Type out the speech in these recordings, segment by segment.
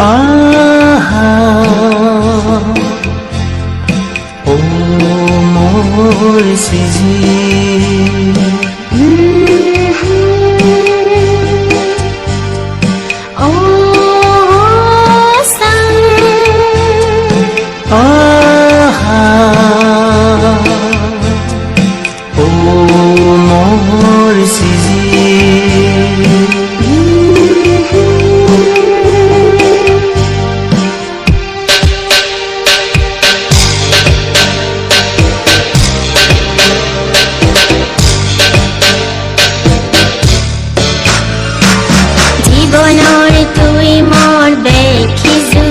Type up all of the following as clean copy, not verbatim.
আহা ও মোৰ সিজি ও সাং আহা ও মোৰ সিজি জীবনৰ তুই মোৰ বেখিজু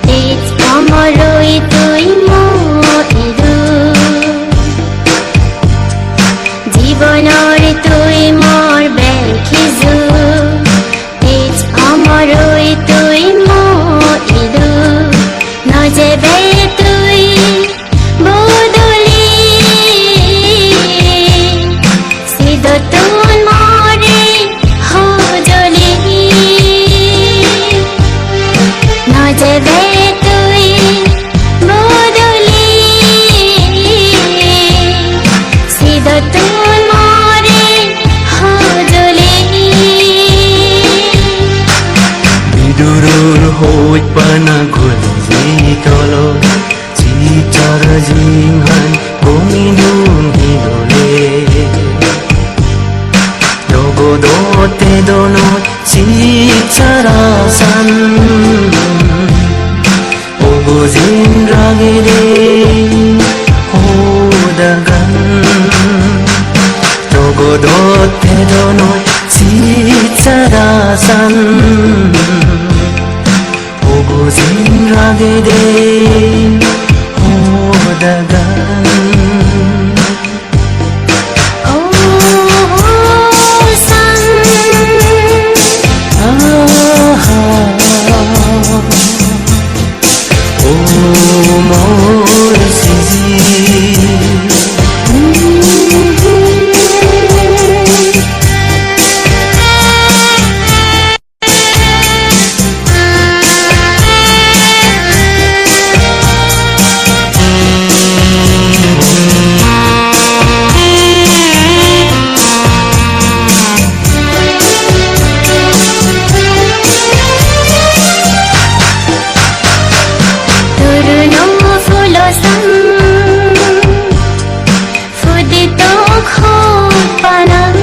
তেজ অমৰৈ তুই মৰিৰু জীবনৰ তুই মোৰ বেখিজু তেজ অমৰৈ তুই মৰিৰু নজেবে তুই বদলি সিদতুন মৰে হজলি নজেবে তুই বদলি সিদতুন মৰে হজলি বিদুৰৰ হৈ পানা ঘুলি তল চিতাৰ জিমান কমিনুন হিদলে জগদতে দনত চিচাৰাচান অবজিন ৰাগেৰে হোদাগান জগদতে দনত চিচাৰাচান অবজিন ৰাগেৰে হোদাগান ও সাং আহা ও মোৰ সিজি তৰুণ ফুল সাং ফুদিত খোপানাং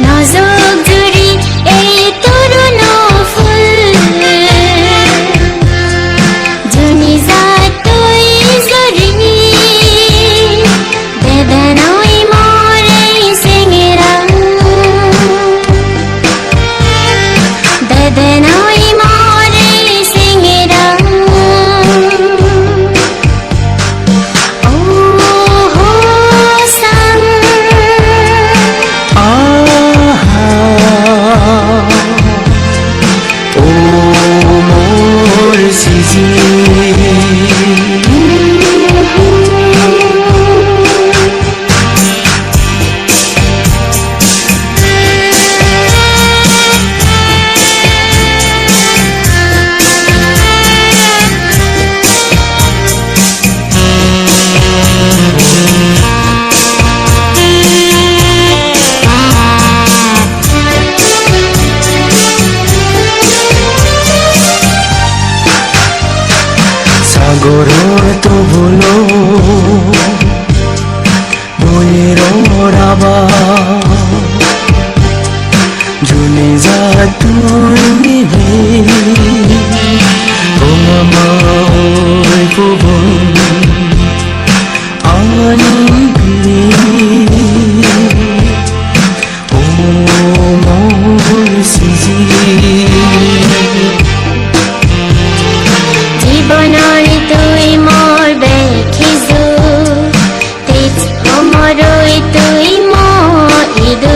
নজক জুৰি এই তৰুণ ফুল জুনি জাতৈ জৰি বেদনাই মৰে চেঙেৰা বেদনাই মৰে চেঙেৰা ও সাং আহা ও মোৰ সিজি সাগৰৰ তবুল বলিৰ ৰাবা জুনি জাতুৰ মিলে মই কবন আনিবি ও মোৰ সিজি জীবনৰ তুই মোৰ বেখিজু তেজ অমৰৈ তুই মৰিৰু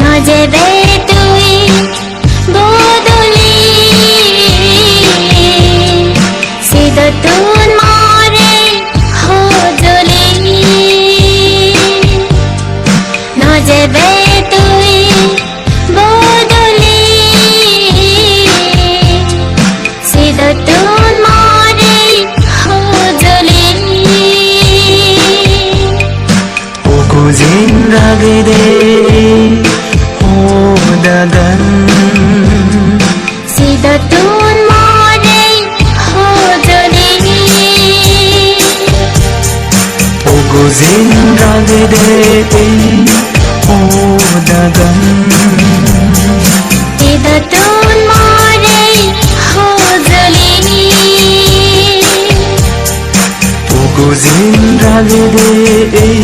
নজেবে তুই বদলি সিদতুন মৰে হজলি নজেবে তুই বদলি dagan Sidatun maray hojali Ogozin ragde o dagan Sidatun maray hojali Ogozin ragde